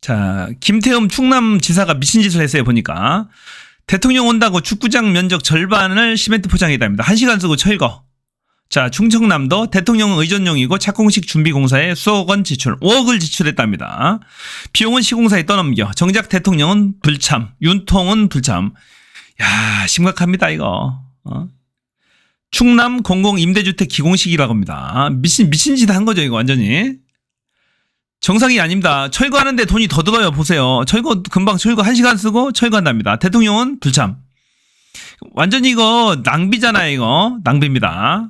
자, 김태흠 충남지사가 미친 짓을 했어요, 보니까. 대통령 온다고 축구장 면적 절반을 시멘트 포장했답니다. 1시간 쓰고 철거. 자, 충청남도 대통령은 의전용이고 착공식 준비공사에 수억 원 지출, 5억을 지출했답니다. 비용은 시공사에 떠넘겨. 정작 대통령은 불참, 윤통은 불참. 야, 심각합니다, 이거. 충남 공공임대주택 기공식이라고 합니다. 미친 짓 한 거죠, 이거 완전히. 정상이 아닙니다. 철거하는데 돈이 더 들어요. 보세요. 금방 철거 1시간 쓰고 철거한답니다. 대통령은 불참. 완전히 이거 낭비잖아요, 이거. 낭비입니다.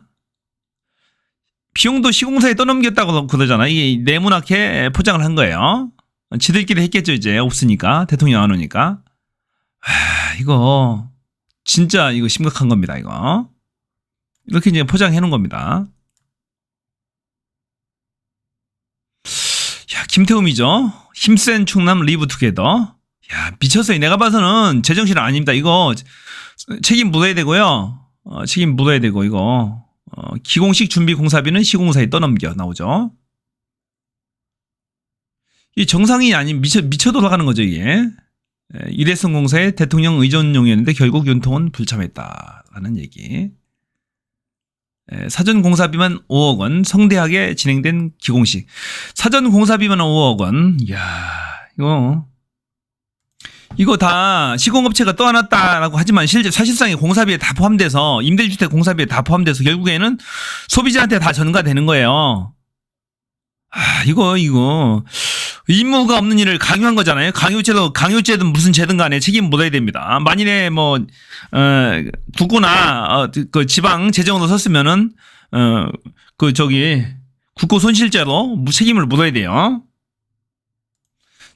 비용도 시공사에 떠넘겼다고 그러잖아. 이게 네모나게 포장을 한 거예요. 지들끼리 했겠죠, 이제. 없으니까. 대통령 안 오니까. 이거 진짜 이거 심각한 겁니다, 이거. 이렇게 이제 포장해 놓은 겁니다. 야, 김태흠이죠. 힘센 충남 리브투게더. 야, 미쳤어요. 내가 봐서는 제정신 아닙니다. 이거 책임 물어야 되고요. 책임 물어야 되고, 이거. 기공식 준비 공사비는 시공사에 떠넘겨 나오죠. 이 정상이 아닌 미쳐 돌아가는 거죠, 이게. 일회성 공사에 대통령 의전용이었는데 결국 윤통은 불참했다라는 얘기. 사전 공사비만 5억 원, 성대하게 진행된 기공식. 사전 공사비만 5억 원. 이야, 이거 다 시공업체가 떠안았다라고 하지만 실제 사실상의 공사비에 다 포함돼서, 임대주택 공사비에 다 포함돼서 결국에는 소비자한테 다 전가되는 거예요. 이거 의무가 없는 일을 강요한 거잖아요. 강요죄든 무슨 죄든 간에 책임 묻어야 됩니다. 만일에 국고나 그 지방 재정으로 섰으면은 국고 손실죄로 책임을 묻어야 돼요.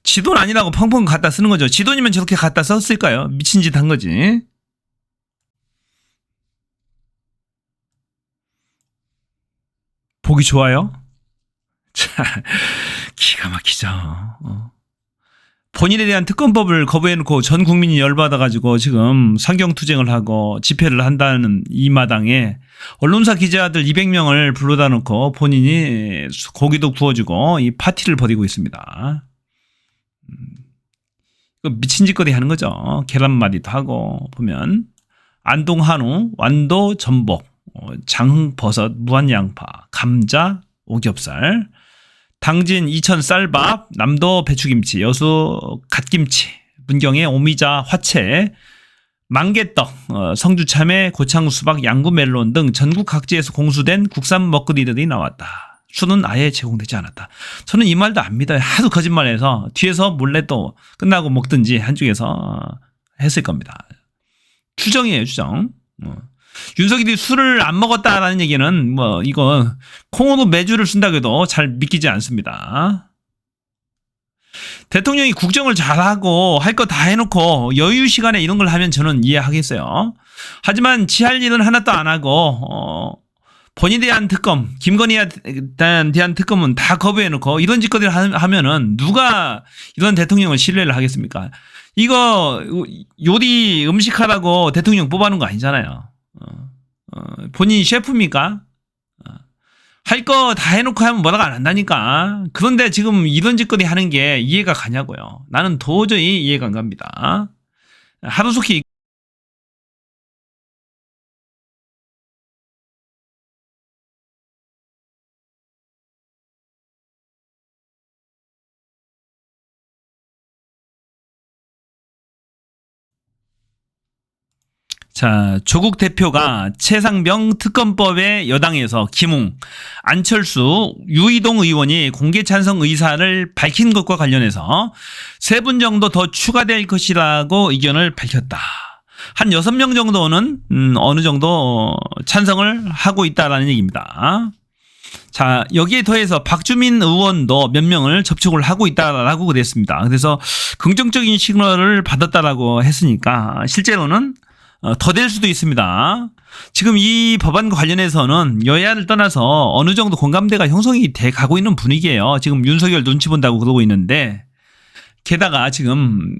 지돈 아니라고 펑펑 갖다 쓰는 거죠. 지돈이면 저렇게 갖다 썼을까요? 미친 짓 한 거지. 보기 좋아요? 자, 기가 막히죠. 본인에 대한 특검법을 거부해놓고 전 국민이 열받아가지고 지금 상경투쟁을 하고 집회를 한다는 이 마당에 언론사 기자들 200명을 불러다 놓고 본인이 고기도 구워주고 이 파티를 벌이고 있습니다. 미친 짓거리 하는 거죠. 계란말이도 하고 보면 안동 한우, 완도 전복, 장흥버섯, 무한양파, 감자, 오겹살, 당진 이천 쌀밥, 남도 배추김치, 여수 갓김치, 문경의 오미자 화채, 망개떡, 성주 참외, 고창 수박, 양구 멜론 등 전국 각지에서 공수된 국산 먹거리들이 나왔다. 술은 아예 제공되지 않았다. 저는 이 말도 안 믿어요. 하도 거짓말해서 뒤에서 몰래 또 끝나고 먹든지 한쪽에서 했을 겁니다. 추정이에요, 추정. 윤석열이 술을 안 먹었다라는 얘기는 이거 콩으로 매주를 쓴다고 해도 잘 믿기지 않습니다. 대통령이 국정을 잘하고 할 거 다 해놓고 여유 시간에 이런 걸 하면 저는 이해하겠어요. 하지만 지할 일은 하나도 안 하고 본인에 대한 특검, 김건희에 대한 특검은 다 거부해놓고 이런 짓거리를 하면은 누가 이런 대통령을 신뢰를 하겠습니까? 이거 요리 음식하라고 대통령 뽑아놓은 거 아니잖아요. 본인이 셰프입니까? 할 거 다 해놓고 하면 뭐라고 안 한다니까. 그런데 지금 이런 짓거리 하는 게 이해가 가냐고요. 나는 도저히 이해가 안 갑니다. 하루속히 자, 조국 대표가 최상병 특검법에 여당에서 김웅, 안철수, 유이동 의원이 공개 찬성 의사를 밝힌 것과 관련해서 3분 정도 더 추가될 것이라고 의견을 밝혔다. 한 6명 정도는 어느 정도 찬성을 하고 있다라는 얘기입니다. 자, 여기에 더해서 박주민 의원도 몇 명을 접촉을 하고 있다라고 그랬습니다. 그래서 긍정적인 시그널을 받았다라고 했으니까 실제로는 더 될 수도 있습니다. 지금 이 법안과 관련해서는 여야를 떠나서 어느 정도 공감대가 형성이 돼 가고 있는 분위기예요. 지금 윤석열 눈치 본다고 그러고 있는데, 게다가 지금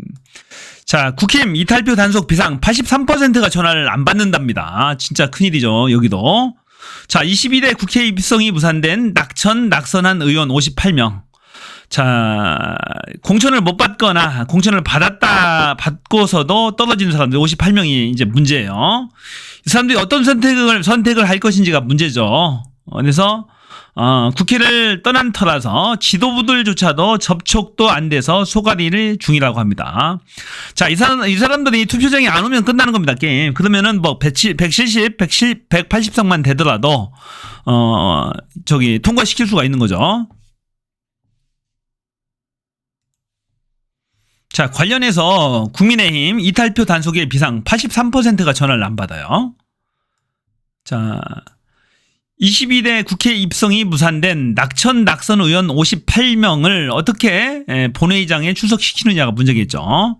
자, 국힘 이탈표 단속 비상 83%가 전화를 안 받는답니다. 진짜 큰일이죠, 여기도. 자, 22대 국회 입성이 무산된 낙천한 의원 58명. 자, 공천을 못 받거나 공천을 받고서도 떨어지는 사람들 58명이 이제 문제예요. 이 사람들이 어떤 선택을 할 것인지가 문제죠. 그래서 국회를 떠난 터라서 지도부들조차도 접촉도 안 돼서 소가리를 중이라고 합니다. 자, 이 사람들이 투표장에 안 오면 끝나는 겁니다, 게임. 그러면은 뭐 170, 180석만 되더라도 통과시킬 수가 있는 거죠. 자, 관련해서 국민의힘 이탈표 단속의 비상 83%가 전화를 안 받아요. 자, 22대 국회 입성이 무산된 낙천 의원 58명을 어떻게 본회의장에 출석시키느냐가 문제겠죠.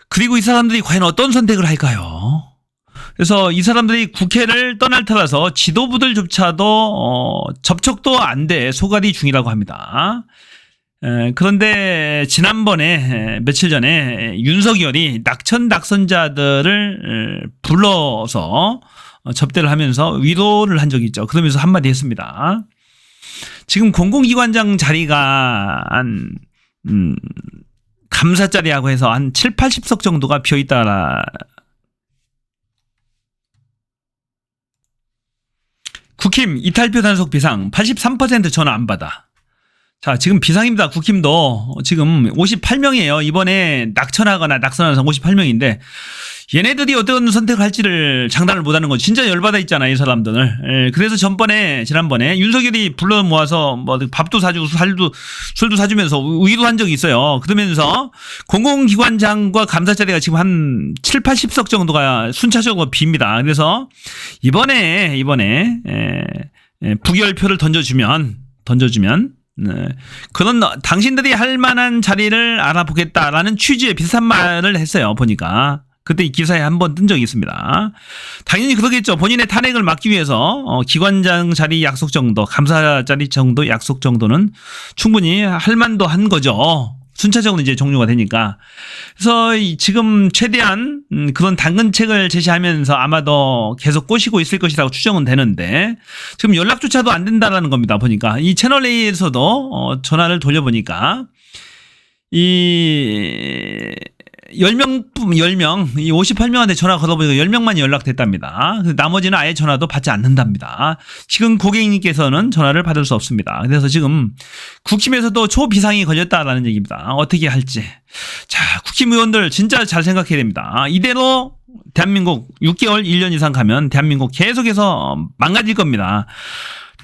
그리고 이 사람들이 과연 어떤 선택을 할까요? 그래서 이 사람들이 국회를 떠날 터라서 지도부들조차도 접촉도 안 돼 소가리 중이라고 합니다. 그런데 지난번에 며칠 전에 윤석열이 낙천자들을 불러서 접대를 하면서 위로를 한 적이 있죠. 그러면서 한마디 했습니다. 지금 공공기관장 자리가 한 감사 자리하고 해서 한 7, 80석 정도가 비어있다. 국힘 이탈표 단속 비상 83% 전화 안 받아. 자, 지금 비상입니다. 국힘도 지금 58명이에요. 이번에 낙천하거나 낙선하는 사람 58명인데 얘네들이 어떤 선택을 할지를 장담을 못하는 거 진짜 열받아 있잖아요, 이 사람들을. 그래서 지난번에 윤석열이 불러 모아서 뭐 밥도 사주고 술도 사주면서 위로한 적이 있어요. 그러면서 공공기관장과 감사 자리가 지금 한 7, 80석 정도가 순차적으로 빕니다. 그래서 이번에 부결표를 던져주면 그런 당신들이 할 만한 자리를 알아보겠다라는 취지의 비슷한 말을 했어요. 보니까 그때 이 기사에 한번 뜬 적이 있습니다. 당연히 그러겠죠. 본인의 탄핵을 막기 위해서 기관장 자리 약속 정도, 감사 자리 정도 약속 정도는 충분히 할 만도 한 거죠. 순차적으로 이제 종료가 되니까. 그래서 지금 최대한 그런 당근책을 제시하면서 아마도 계속 꼬시고 있을 것이라고 추정은 되는데 지금 연락조차도 안 된다라는 겁니다. 보니까 이 채널 A에서도 전화를 돌려보니까 이 10명, 이 58명한테 전화 걸어보니까 10명만 연락됐답니다. 나머지는 아예 전화도 받지 않는답니다. 지금 고객님께서는 전화를 받을 수 없습니다. 그래서 지금 국힘에서도 초비상이 걸렸다라는 얘기입니다. 어떻게 할지. 자, 국힘 의원들 진짜 잘 생각해야 됩니다. 이대로 대한민국 6개월, 1년 이상 가면 대한민국 계속해서 망가질 겁니다.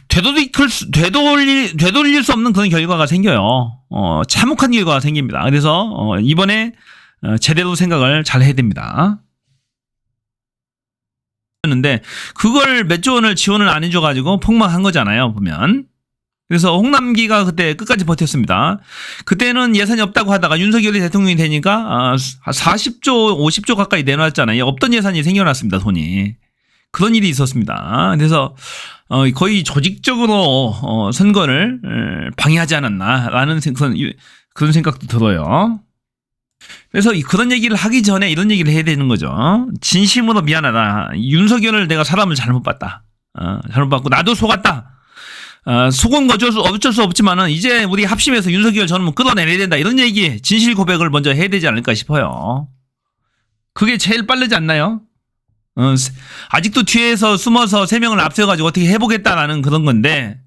되돌릴 수 없는 그런 결과가 생겨요. 참혹한 결과가 생깁니다. 그래서 이번에 제대로 생각을 잘 해야 됩니다. 그런데 그걸 몇 조 원을 지원을 안 해줘가지고 폭망한 거잖아요, 보면. 그래서 홍남기가 그때 끝까지 버텼습니다. 그때는 예산이 없다고 하다가 윤석열이 대통령이 되니까 40조, 50조 가까이 내놨잖아요. 없던 예산이 생겨났습니다, 돈이. 그런 일이 있었습니다. 그래서 거의 조직적으로 선거를 방해하지 않았나라는 그런 생각도 들어요. 그래서 그런 얘기를 하기 전에 이런 얘기를 해야 되는 거죠. 진심으로 미안하다. 윤석열을 내가 사람을 잘못 봤다. 잘못 봤고 나도 속았다. 속은 어쩔 수 없지만은 이제 우리 합심해서 윤석열 저놈을 끌어내야 된다. 이런 얘기, 진실 고백을 먼저 해야 되지 않을까 싶어요. 그게 제일 빠르지 않나요? 아직도 뒤에서 숨어서 3명을 앞세워가지고 어떻게 해보겠다라는 그런 건데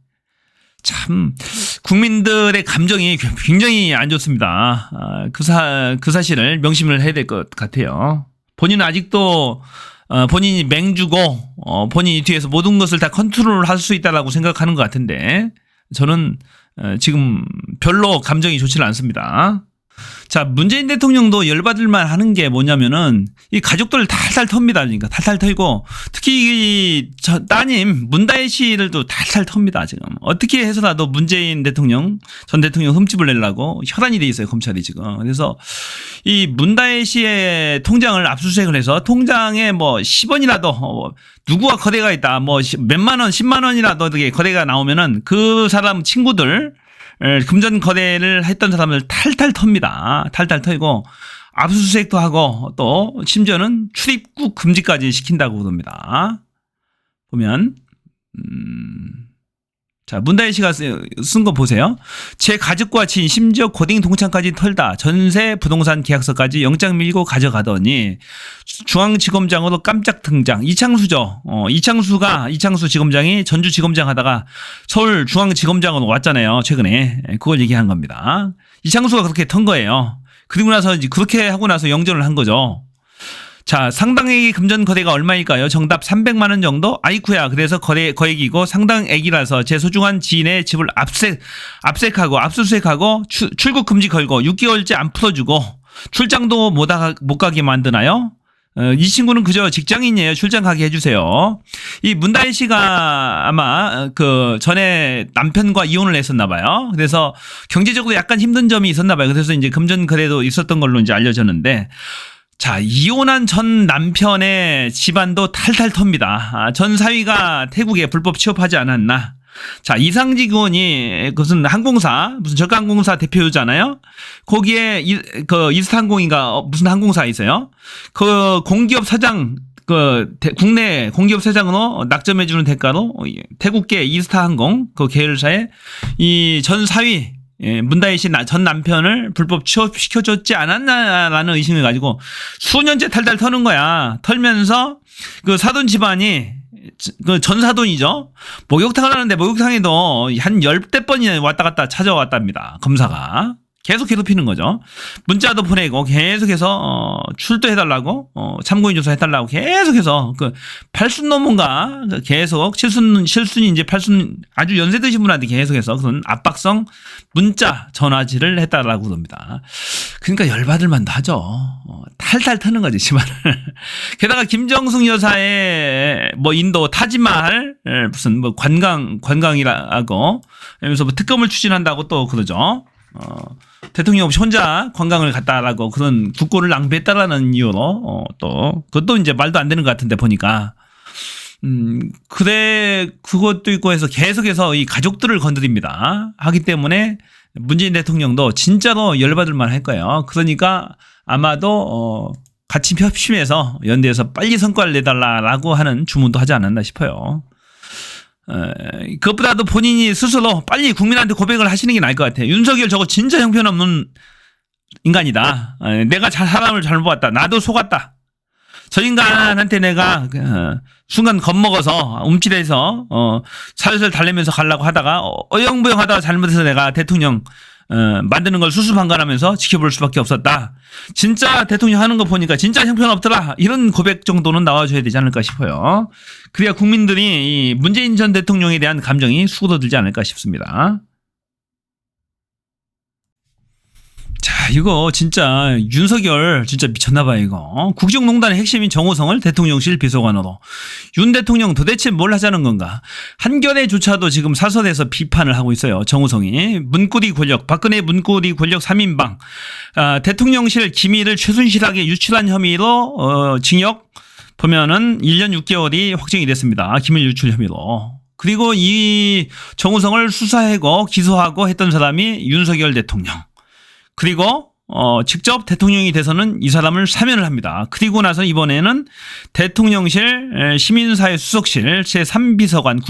참 국민들의 감정이 굉장히 안 좋습니다. 그 사실을 명심을 해야 될 것 같아요. 본인은 아직도 본인이 맹주고 본인이 뒤에서 모든 것을 다 컨트롤할 수 있다라고 생각하는 것 같은데 저는 지금 별로 감정이 좋지는 않습니다. 자, 문재인 대통령도 열받을만 하는 게 뭐냐면은 이 가족들을 탈탈 텁니다. 그러니까 탈탈 털고 특히 이 따님 문다혜 씨를 또 탈탈 텁니다. 지금 어떻게 해서라도 문재인 대통령 전 대통령 흠집을 내려고 혈안이 돼 있어요, 검찰이 지금. 그래서 이 문다혜 씨의 통장을 압수수색을 해서 통장에 뭐 10원이라도 누구와 거래가 있다, 뭐 몇만 원, 10만 원이라도 되게 거래가 나오면은 그 사람 친구들 금전 거래를 했던 사람을 탈탈 텁니다. 탈탈 털고 압수수색도 하고 또 심지어는 출입국 금지까지 시킨다고 그럽니다. 보면 자, 문다혜 씨가 쓴 거 보세요. 제 가족과 친, 심지어 고딩 동창까지 털다 전세 부동산 계약서까지 영장 밀고 가져가더니 중앙지검장으로 깜짝 등장. 이창수죠. 이창수 지검장이 전주지검장 하다가 서울중앙지검장으로 왔잖아요. 최근에. 그걸 얘기한 겁니다. 이창수가 그렇게 턴 거예요. 그리고 나서 이제 그렇게 하고 나서 영전을 한 거죠. 자, 상당액의 금전 거래가 얼마일까요? 정답 300만 원 정도? 아이쿠야. 그래서 거액이고 상당액이라서 제 소중한 지인의 집을 압색하고 압수수색하고 출국 금지 걸고 6개월째 안 풀어주고 출장도 못 가게 만드나요? 이 친구는 그저 직장인이에요. 출장 가게 해주세요. 이 문다혜 씨가 아마 그 전에 남편과 이혼을 했었나 봐요. 그래서 경제적으로 약간 힘든 점이 있었나 봐요. 그래서 이제 금전 거래도 있었던 걸로 이제 알려졌는데, 자, 이혼한 전 남편의 집안도 탈탈 텁니다. 전 사위가 태국에 불법 취업하지 않았나. 자, 이상직 의원이 무슨 저가항공사 대표잖아요. 거기에 그 이스타항공인가 무슨 항공사 있어요. 그 공기업 사장, 국내 공기업 사장으로 낙점해주는 대가로 태국계 이스타항공 그 계열사에 이 전 사위 문다혜 씨 전 남편을 불법 취업시켜줬지 않았나라는 의심을 가지고 수년째 탈탈 터는 거야. 털면서 그 사돈 집안이 그 전사돈이죠. 목욕탕을 하는데 목욕탕에도 한 10대 번이나 왔다 갔다 찾아왔답니다. 검사가. 계속 괴롭히는 거죠. 문자도 보내고 계속해서 출두해달라고 참고인 조사해달라고 계속해서 그 팔순노문가 계속 칠순이 이제 팔순 아주 연세 드신 분한테 계속해서 그런 압박성 문자 전화질을 했다라고 그럽니다. 그러니까 열받을 만도 하죠. 탈탈 터는 거지 집안을. 게다가 김정숙 여사의 뭐 인도 타지마할 무슨 뭐 관광이라고 하면서 뭐 특검을 추진한다고 또 그러죠. 대통령 없이 혼자 관광을 갔다라고 그런 국고를 낭비했다라는 이유로 또 그것도 이제 말도 안 되는 것 같은데 보니까 그래 그것도 있고 해서 계속해서 이 가족들을 건드립니다. 하기 때문에 문재인 대통령도 진짜로 열받을 만할 거예요. 그러니까 아마도 같이 협심해서 연대에서 빨리 성과를 내달라라고 하는 주문도 하지 않았나 싶어요. 그것보다도 본인이 스스로 빨리 국민한테 고백을 하시는 게 나을 것 같아요. 윤석열 저거 진짜 형편없는 인간이다. 내가 사람을 잘못 봤다. 나도 속았다. 저 인간한테 내가 순간 겁먹어서 움찔해서 살살 달래면서 가려고 하다가 어영부영 하다가 잘못해서 내가 대통령 만드는 걸 수수방관하면서 지켜볼 수밖에 없었다. 진짜 대통령 하는 거 보니까 진짜 형편없더라. 이런 고백 정도는 나와줘야 되지 않을까 싶어요. 그래야 국민들이 이 문재인 전 대통령에 대한 감정이 수그러들지 않을까 싶습니다. 자, 이거 진짜 윤석열 진짜 미쳤나봐요 이거. 국정농단의 핵심인 정호성을 대통령실 비서관으로. 윤 대통령 도대체 뭘 하자는 건가. 한겨레조차도 지금 사설에서 비판을 하고 있어요. 정호성이. 문고리 권력, 박근혜 문고리 권력 3인방. 대통령실 기밀을 최순실하게 유출한 혐의로 징역 보면은 1년 6개월이 확정이 됐습니다. 기밀 유출 혐의로. 그리고 이 정호성을 수사하고 기소하고 했던 사람이 윤석열 대통령. 그리고 직접 대통령이 돼서는 이 사람을 사면을 합니다. 그리고 나서 이번에는 대통령실 시민사회 수석실 제3비서관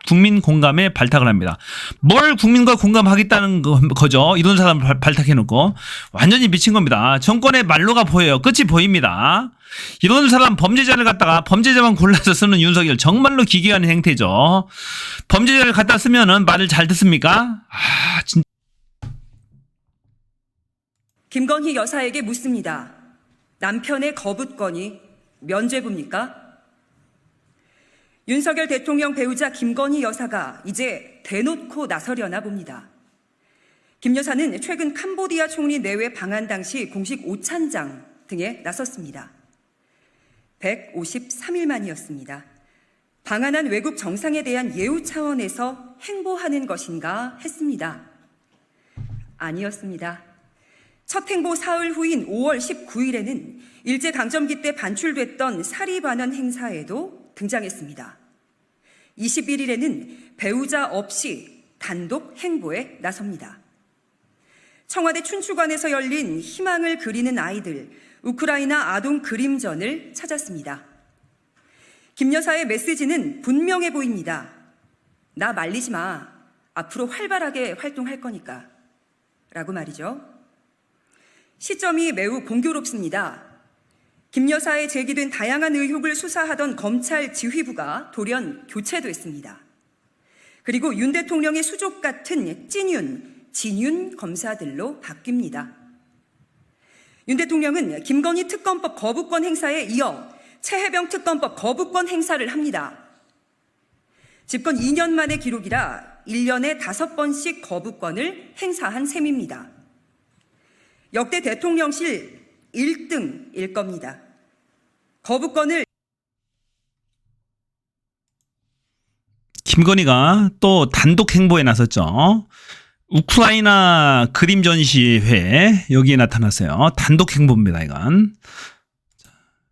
국민 공감에 발탁을 합니다. 뭘 국민과 공감하겠다는 거죠. 이런 사람을 발탁해놓고 완전히 미친 겁니다. 정권의 말로가 보여요. 끝이 보입니다. 이런 사람 범죄자를 갖다가 범죄자만 골라서 쓰는 윤석열 정말로 기괴한 행태죠. 범죄자를 갖다 쓰면은 말을 잘 듣습니까? 진짜. 김건희 여사에게 묻습니다. 남편의 거부권이 면죄부입니까? 윤석열 대통령 배우자 김건희 여사가 이제 대놓고 나서려나 봅니다. 김 여사는 최근 캄보디아 총리 내외 방한 당시 공식 오찬장 등에 나섰습니다. 153일 만이었습니다. 방한한 외국 정상에 대한 예우 차원에서 행보하는 것인가 했습니다. 아니었습니다. 첫 행보 사흘 후인 5월 19일에는 일제강점기 때 반출됐던 사리반환 행사에도 등장했습니다. 21일에는 배우자 없이 단독 행보에 나섭니다. 청와대 춘추관에서 열린 희망을 그리는 아이들, 우크라이나 아동 그림전을 찾았습니다. 김 여사의 메시지는 분명해 보입니다. 나 말리지 마. 앞으로 활발하게 활동할 거니까 라고 말이죠. 시점이 매우 공교롭습니다. 김 여사에 제기된 다양한 의혹을 수사하던 검찰 지휘부가 돌연 교체됐습니다. 그리고 윤 대통령의 수족 같은 진윤 검사들로 바뀝니다. 윤 대통령은 김건희 특검법 거부권 행사에 이어 최혜병 특검법 거부권 행사를 합니다. 집권 2년 만의 기록이라 1년에 5번씩 거부권을 행사한 셈입니다. 역대 대통령실 1등일 겁니다. 거부권을 김건희가 또 단독 행보에 나섰죠. 우크라이나 그림 전시회 여기에 나타났어요. 단독 행보입니다. 이건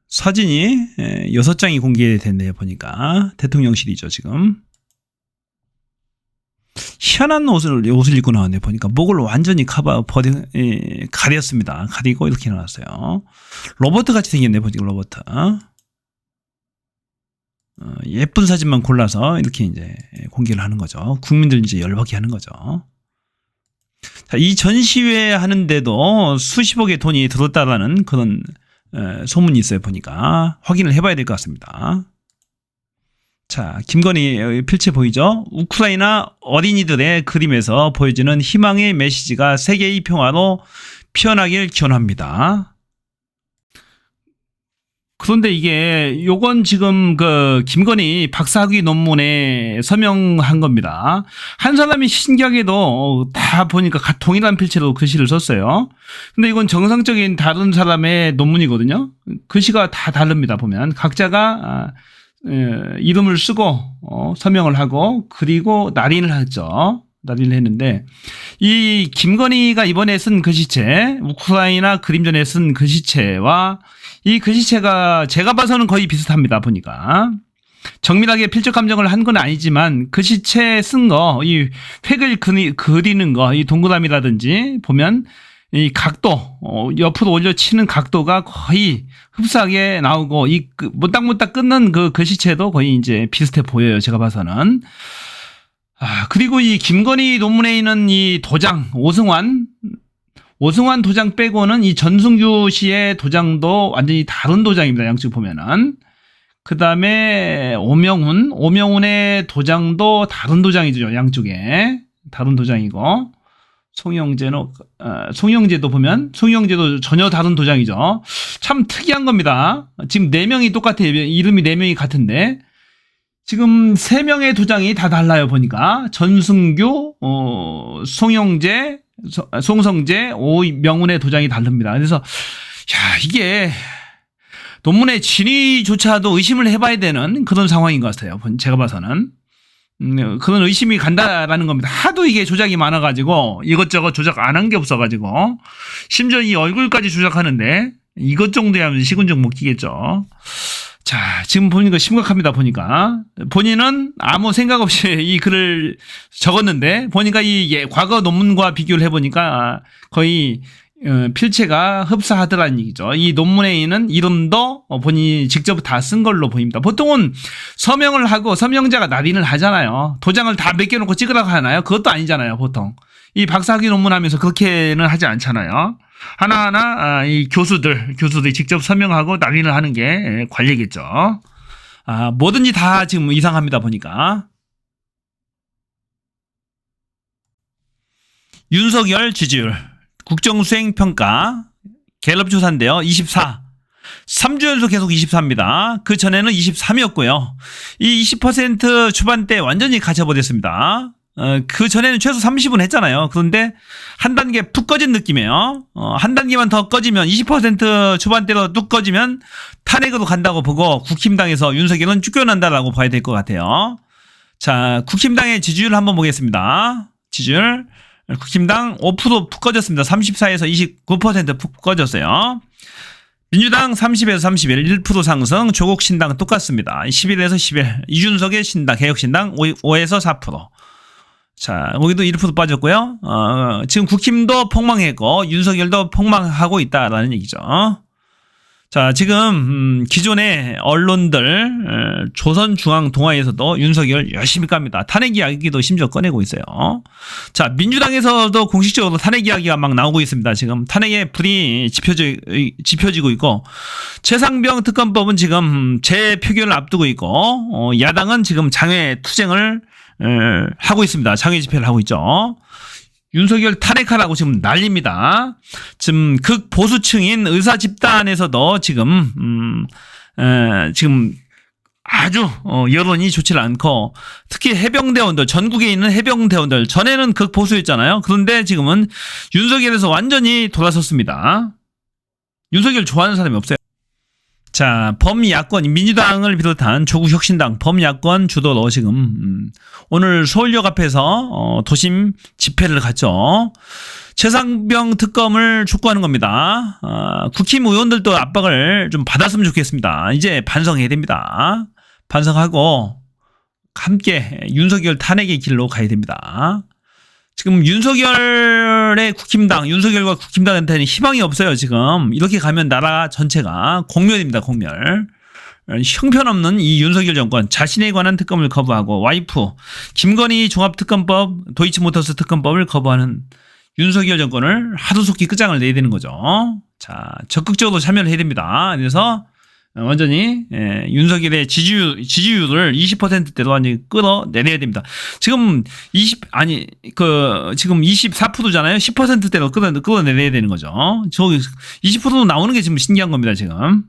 사진이 6장이 공개됐네요. 보니까 대통령실이죠. 지금 희한한 옷을 입고 나왔네요. 보니까 목을 완전히 가렸습니다. 가리고 이렇게 나왔어요. 로버트 같이 생겼네. 보니까 로버트. 예쁜 사진만 골라서 이렇게 이제 공개를 하는 거죠. 국민들 이제 열받게 하는 거죠. 자, 이 전시회 하는데도 수십억의 돈이 들었다라는 그런 소문이 있어요. 보니까 확인을 해봐야 될 것 같습니다. 자, 김건희 필체 보이죠? 우크라이나 어린이들의 그림에서 보여지는 희망의 메시지가 세계의 평화로 피어나길 기원합니다. 그런데 이게 요건 지금 그 김건희 박사학위 논문에 서명한 겁니다. 한 사람이 신기하게도 다 보니까 동일한 필체로 글씨를 썼어요. 근데 이건 정상적인 다른 사람의 논문이거든요. 글씨가 다 다릅니다. 보면 각자가 이름을 쓰고 서명을 하고 그리고 날인을 하죠. 날인을 했는데 이 김건희가 이번에 쓴 글씨체, 우크라이나 그림전에 쓴 글씨체와 이 글씨체가 제가 봐서는 거의 비슷합니다. 보니까 정밀하게 필적 감정을 한 건 아니지만 글씨체 쓴 거, 이 획을 그리는 거, 이 동그라미라든지 보면 이 각도, 옆으로 올려치는 각도가 거의 흡사하게 나오고 이 못딱못딱 끊는 그 글씨체도 거의 이제 비슷해 보여요. 제가 봐서는. 그리고 이 김건희 논문에 있는 이 도장, 오승환 도장 빼고는 이 전승규 씨의 도장도 완전히 다른 도장입니다. 양쪽 보면은. 그 다음에 오명훈의 도장도 다른 도장이죠. 양쪽에. 다른 도장이고. 송영재도 보면, 송영재도 전혀 다른 도장이죠. 참 특이한 겁니다. 지금 4명이 똑같아요. 이름이 4명이 같은데. 지금 3명의 도장이 다 달라요. 보니까. 전승규, 송영재, 송성재, 오명훈의 도장이 다릅니다. 그래서 이게 논문의 진위조차도 의심을 해봐야 되는 그런 상황인 것 같아요. 제가 봐서는 그런 의심이 간다라는 겁니다. 하도 이게 조작이 많아가지고 이것저것 조작 안 한 게 없어가지고 심지어 이 얼굴까지 조작하는데 이것 정도야 시군적 못 끼겠죠. 자, 지금 보니까 심각합니다. 보니까 본인은 아무 생각 없이 이 글을 적었는데 보니까 이 과거 논문과 비교를 해보니까 거의 필체가 흡사하더라는 얘기죠. 이 논문에 있는 이름도 본인이 직접 다 쓴 걸로 보입니다. 보통은 서명을 하고 서명자가 날인을 하잖아요. 도장을 다 맡겨놓고 찍으라고 하나요? 그것도 아니잖아요. 보통 이 박사학위 논문 하면서 그렇게는 하지 않잖아요. 하나하나 이 교수들이 직접 서명하고 날인을 하는 게 관리겠죠. 뭐든지 다 지금 이상합니다. 보니까 윤석열 지지율 국정수행평가 갤럽 조사인데요. 24. 3주 연속 계속 24입니다. 그 전에는 23이었고요. 이 20% 초반대 완전히 갇혀버렸습니다. 그 전에는 최소 30은 했잖아요. 그런데 한 단계 푹 꺼진 느낌이에요. 한 단계만 더 꺼지면 20% 초반대로 뚝 꺼지면 탄핵으로 간다고 보고 국힘당에서 윤석열은 쫓겨난다라고 봐야 될 것 같아요. 자, 국힘당의 지지율 한번 보겠습니다. 지지율 국힘당 5% 푹 꺼졌습니다. 34에서 29% 푹 꺼졌어요. 민주당 30에서 31, 1% 상승, 조국신당 똑같습니다. 11에서 11, 이준석의 신당, 개혁신당 5에서 4%. 자, 여기도 1% 빠졌고요. 지금 국힘도 폭망했고 윤석열도 폭망하고 있다라는 얘기죠. 자, 지금 기존의 언론들 조선중앙동아에서도 윤석열 열심히 깝니다. 탄핵 이야기도 심지어 꺼내고 있어요. 자, 민주당에서도 공식적으로 탄핵 이야기가 막 나오고 있습니다. 지금 탄핵의 불이 지펴지고 있고 최상병 특검법은 지금 재표결을 앞두고 있고 야당은 지금 장외 투쟁을 하고 있습니다. 장외 집회를 하고 있죠. 윤석열 탄핵하라고 지금 난립니다. 지금 극보수층인 의사 집단에서도 지금 아주 여론이 좋지 않고 특히 해병대원들, 전국에 있는 해병대원들, 전에는 극보수였잖아요. 그런데 지금은 윤석열에서 완전히 돌아섰습니다. 윤석열 좋아하는 사람이 없어요. 자, 범야권, 민주당을 비롯한 조국혁신당, 범야권 주도로 지금, 오늘 서울역 앞에서, 도심 집회를 갔죠. 최상병 특검을 촉구하는 겁니다. 국힘 의원들도 압박을 좀 받았으면 좋겠습니다. 이제 반성해야 됩니다. 반성하고, 함께 윤석열 탄핵의 길로 가야 됩니다. 지금 윤석열의 국힘당, 윤석열과 국힘당한테는 희망이 없어요, 지금. 이렇게 가면 나라 전체가 공멸입니다, 공멸. 형편없는 이 윤석열 정권, 자신에 관한 특검을 거부하고, 와이프, 김건희 종합특검법, 도이치모터스 특검법을 거부하는 윤석열 정권을 하루속히 끝장을 내야 되는 거죠. 자, 적극적으로 참여를 해야 됩니다. 그래서, 완전히 윤석열의 지지율을 20%대로 완전히 끌어내려야 됩니다. 지금 지금 24%잖아요. 10%대로 끌어내려야 되는 거죠. 저 20% 나오는 게 지금 신기한 겁니다, 지금.